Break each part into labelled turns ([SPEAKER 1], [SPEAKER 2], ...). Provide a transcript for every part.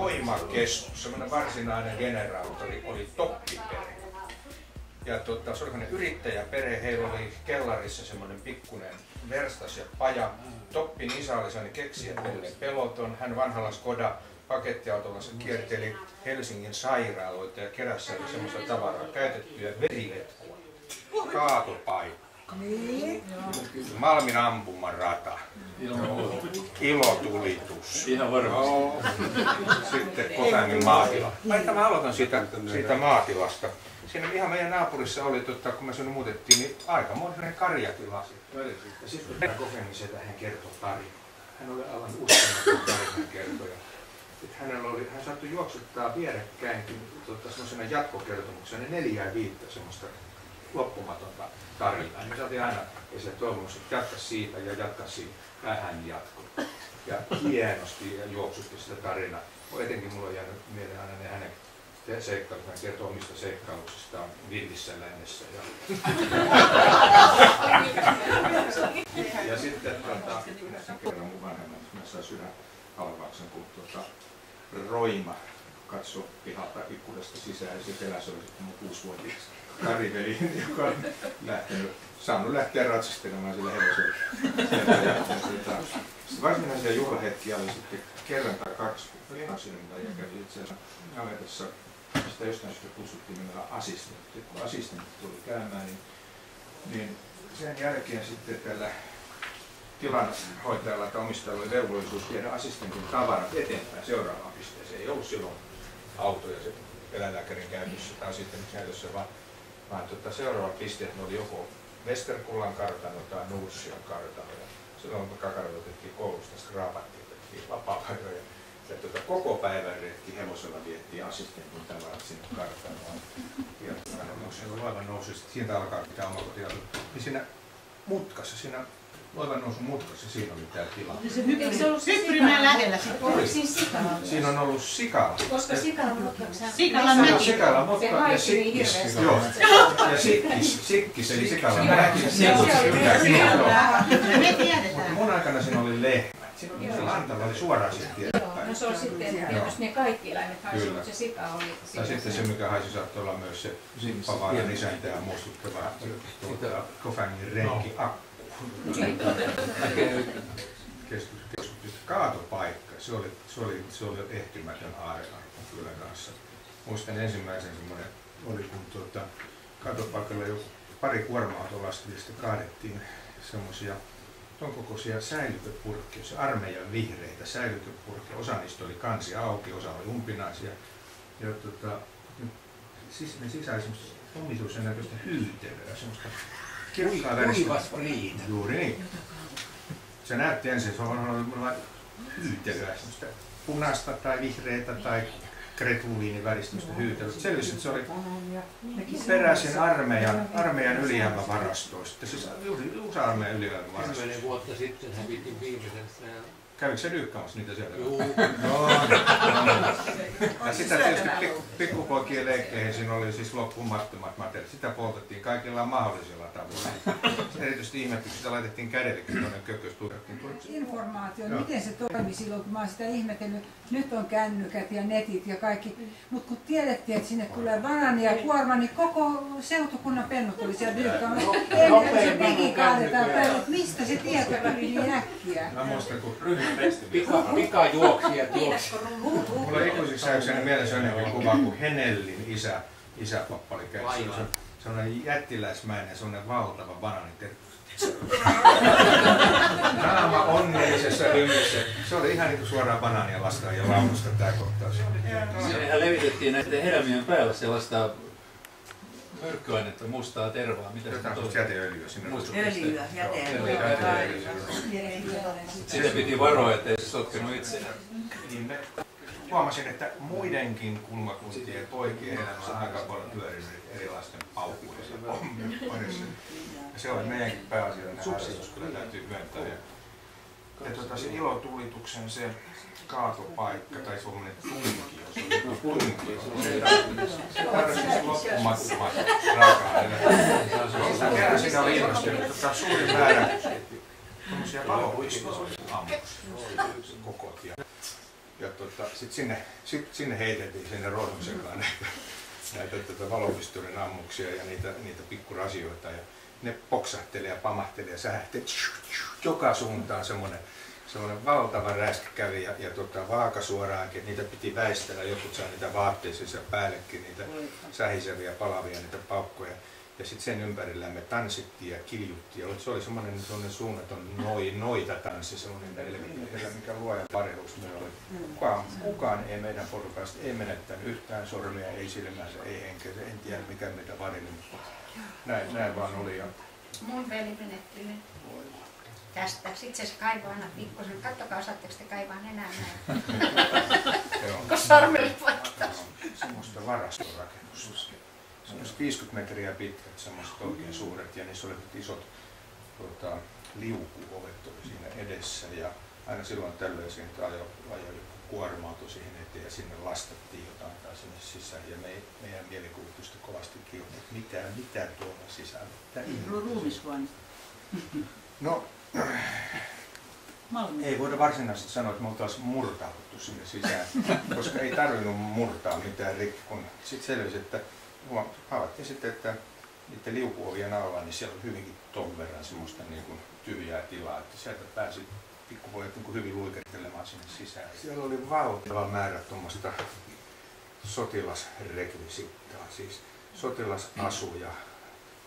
[SPEAKER 1] voimakeskus, semmoinen varsinainen generaattori oli Toppipere. Ja se oli semmoinen yrittäjäperhe, heillä oli kellarissa semmoinen pikkuinen verstas ja paja. Toppin isä oli sellainen keksijä peloton. Hän vanhalla Skoda pakettiautolla kierteli Helsingin sairaaloita ja keräsi semmoista tavaraa, käytettyjä veriletkua, kaatopaikka, Malmin ampumarata, ilotulitus,
[SPEAKER 2] ihan varmasti.
[SPEAKER 1] sitten Kofängin maatila. Mä aloitan siitä maatilasta. Siinä ihan meidän naapurissa oli, kun me sinne muutettiin, niin aikamoinen karjatila. Ja sitten kun Kofängin setä hän kertoi tarinaa. Hän oli aivan uskomaton tarinan kertoja. Hän saattoi juoksuttaa vierekkäinkin semmoisena jatkokertomuksena 4 ja 5 semmoista loppumatonta tarinaa. Me saatiin aina esille toivomus, että jatka siitä ja jatka siitä. Hän jatkoi. Ja hienosti juoksutti sitä tarinaa. Etenkin mulla on jäänyt mieleen aina ne hänen seikkailut. Hän kertoo omista seikkailuksistaan Villissä lännessä. Ja sitten kerran mun vanhemmat, mä sain sydänhalvauksen, kun Roima katsoi pihalta ikkunasta sisään ja se pelässä oli sitten mun 6-vuotias kariveli, joka on saanut lähteä ratsastelemaan sillä hevosella. Varsinaisia juhlahetkiä oli sitten kerran tai 2 asioita ja kävi itse asiassa navetassa. Sitä jostain syystä kutsuttiin nimellä assistentti. Kun assistentti tuli käymään, niin sen jälkeen sitten tällä tilanhoitajalla tai omistajalla oli velvollisuus viedä assistentin tavarat eteenpäin seuraavaan pisteeseen. Ei ollut silloin autoja se eläinlääkärin käytössä tai sitten käytössä, vaan seuraavat pisteet oli joko Westerkullan kartano tai Nursion kartano. Silloin kun kakarat otettiin koulusta, skrapattiin, otettiin vapaa-aikoja. Ja koko päivän retki hevosella viettiin assistentin tavarat sinne kartanoon. Ja se oli loivan nousu, ja siitä alkaa pitää omakotiauto. Niin siinä mutkassa, siinä loivan nousun mutkassa, siinä oli tämä tila.
[SPEAKER 3] Eikö se ollut Hyppyrimäen lähellä sitten? Oliko siinä Sikala?
[SPEAKER 1] Siinä on ollut Sikala.
[SPEAKER 3] Koska Sikala mutkassa.
[SPEAKER 1] Sikala mäki. Sikala mutka ja Sikkis. Ja Sikkis eli Sikala mäki.
[SPEAKER 3] Me tiedetään.
[SPEAKER 1] Mun aikana siinä oli lehmä. Se lantalla oli suoraan sitten tiedetään.
[SPEAKER 3] No se on sitten tietysti ne kaikki eläimet haisi, mutta se sika oli...
[SPEAKER 1] Ja sitten se mikä haisi saattoi olla myös se Pavaaran isäntä ja muistuttava Kofängin renki Akku. Kaatopaikka, se oli ehtymätön aarrearvo kyllä kanssa. Muistan ensimmäisen semmoinen oli kun kaatopaikalla jo pari kuorma-autolastillista kaadettiin semmoisia ton kokoisia säilyköpurkkeja, armeijan vihreitä säilyköpurkkeja. Osa niistä oli kansi auki, osa oli umpinaisia. Ja ne sisällä semmoista omituisen näköistä hyytelöä, semmoista kirkkaa väristä. Juuri niin. Se näytti ensin, se on hyytelöä, semmoista punaista tai vihreitä tai kretuliiniväristä hyytelöä. Selvisi, että se oli peräisin armeijan ylijäämävarastoista. Siis uusi armeijan ylijäämävarastoista.
[SPEAKER 2] 10 vuotta sitten hän piti viimeisen.
[SPEAKER 1] Kävikö se lyykkaamassa niitä sieltä?
[SPEAKER 2] Joo.
[SPEAKER 1] Ja sitä tietysti pikkupoikien leikkeihin siinä oli siis loppumattomat materiaalit. Sitä poltettiin kaikilla mahdollisilla tavoilla. Erityisesti ihmettiin, että sitä laitettiin kädellekin tuonne kökös.
[SPEAKER 4] Informaatio, miten se toimi silloin, kun mä oon sitä ihmetellyt. Nyt on kännykät ja netit ja kaikki. Mutta kun tiedettiin, että sinne tulee banaania ja kuorma, niin koko seutukunnan pennut oli siellä lyykkaamassa. Se digikaadetaan päälle, että mistä se tieto tuli niin äkkiä.
[SPEAKER 1] Mä muistan, kun
[SPEAKER 2] pikajuoksijat juoksi.
[SPEAKER 1] mulla on ikuisiksi ajakseni mielessä ennenkin kuva, kun Henellin isäpappa oli käynyt. Sellainen jättiläismäinen, sellainen valtava banaaniterkku. Naama onnellisessa hymyssä. Se oli ihan niin kuin suoraan banaania lastaan ja laulusta tämä kohtaus.
[SPEAKER 2] Siellähän levitettiin näiden hedelmien päällä sellaista myrkkyainetta, mustaa tervaa.
[SPEAKER 1] Jotain sellaista jäteöljyä sinne.
[SPEAKER 5] Öljyä, jäteöljyä.
[SPEAKER 2] Sitä piti varoa, ettei se sotkenut itseään.
[SPEAKER 1] Huomasin, että muidenkin kulmakuntien ja poikien elämässä on aika paljon pyörinyt erilaisten paukkujen ja pommien parissa. Ja se on meidänkin pääasiallinen harrastus, kyllä täytyy myöntää. Ja se ilotulituksen se kaatopaikka tai semmoinen tunkio, se tarvitsisi loppumattomat raaka-aineita. Kerran siinä oli ilmastunut, että suurin määrä tämmöisiä palopuistoja ammuksi koko tien. sitten sinne heitettiin sinne rohdon sekaan näitä valopisturin ammuksia ja niitä pikkurasioita. Ja ne poksahteli ja pamahteli ja sähti joka suuntaan semmoinen valtava räiskä kävi ja vaaka suoraankin, niitä piti väistellä, jotkut sai niitä vaatteisiin päällekin, niitä sähiseviä, palavia, niitä paukkoja. Ja sitten sen ympärillä me tanssittiin ja kiljuttiin. Ja se oli semmoinen suunnaton noita tanssi, semmoinen mikä luojan parhaus meillä oli. Kukaan ei meidän porukasta ei menettänyt yhtään sormia, ei silmäänsä, ei henkeä, en tiedä mikä meitä varili, mutta näin vaan oli. Ja
[SPEAKER 3] mun veli menettyi tästä. Sitten se kaivoi aina pikkusen. Kattokaa, osaatteko te kaivaa enää näin. Kun sormella vaikuttaa.
[SPEAKER 1] Semmoista varastorakennusta. Semmoiset 50 metriä pitkät, semmoiset oikein suuret, ja niissä oli isot liukuovet oli siinä edessä, ja aina silloin tällöin siitä ajoi kuorma-auto siihen eteen, ja sinne lastattiin jotain tai sinne sisään, ja meidän mielikuvitusta kovasti kiutti, että mitä tuolla sisällä.
[SPEAKER 5] Ruumishuone.
[SPEAKER 1] No, ei voida varsinaisesti sanoa, että me oltaisiin murtauduttu sinne sisään, koska ei tarvinnut murtaa mitään rikki, kun sitten selvisi, että havaittiin sitten, että niiden liukuovien alla, niin siellä oli hyvinkin ton verran semmoista niin kuin tyhjää tilaa, että sieltä pääsi pikkupojat niin kuin hyvin luikertelemaan sinne sisään. Siellä oli valtava määrä tuommoista sotilasrekvisittaa, siis sotilasasuja,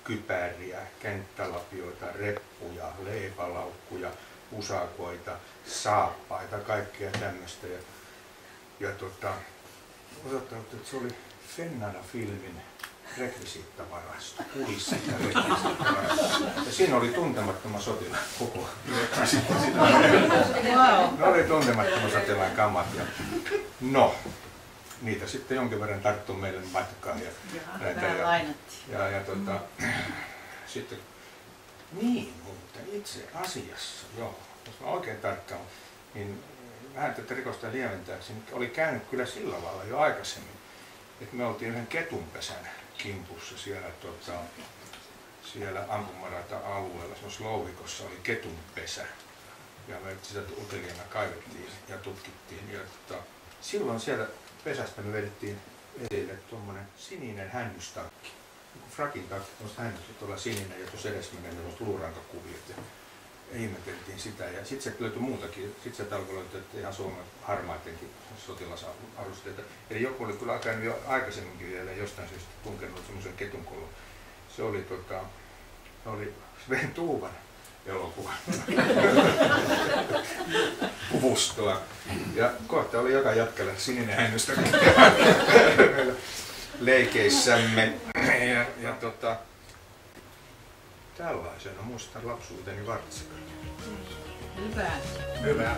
[SPEAKER 1] kypäriä, kenttälapioita, reppuja, leipälaukkuja, usakoita, saappaita, kaikkea tämmöistä. Ja osoittanut, että se oli Fennana-filmin rekvisiittavarasto, rekvisiittavarasto. Ja siinä oli tuntemattoman sotilaan koko rekvisiitta. Ne oli tuntemattoman sotilaan kamat. Ja no, niitä sitten jonkin verran tarttui meille matkaan. Sitten, niin muuten itse asiassa, joo, jos mä oikein tarkkaan, niin vähän tätä rikosta lieventääkseni, niin oli käynyt kyllä sillä lailla jo aikaisemmin, että me oltiin yhden ketunpesän kimpussa siellä ampumarata-alueella, semmoisessa louhikossa oli ketunpesä. Ja me sitä uteliaana kaivettiin ja tutkittiin. Ja silloin sieltä pesästä me vedettiin esille tuommoinen sininen hännystakki. Frakin takki, tuosta hännystä tuolla sininen ja tuossa edessä menee tuollaiset luurankakuviot. Ja ihmeteltiin sitä ja sitten se löytyi muutakin. Sitten se alkoi löytyä ihan Suomen harmaitenkin sotilasarusteita. Eli joku oli kyllä käynyt jo aikaisemminkin vielä jostain syystä tunkenut semmoisen ketunkolon. Se oli Sven Tuuvan elokuva. Puvustoa. Ja kohta oli joka jatkella sininen hännystä leikeissämme. Tällaisena muistan lapsuuteni Vartsikalla.
[SPEAKER 5] Hyvä.
[SPEAKER 1] Hyvä.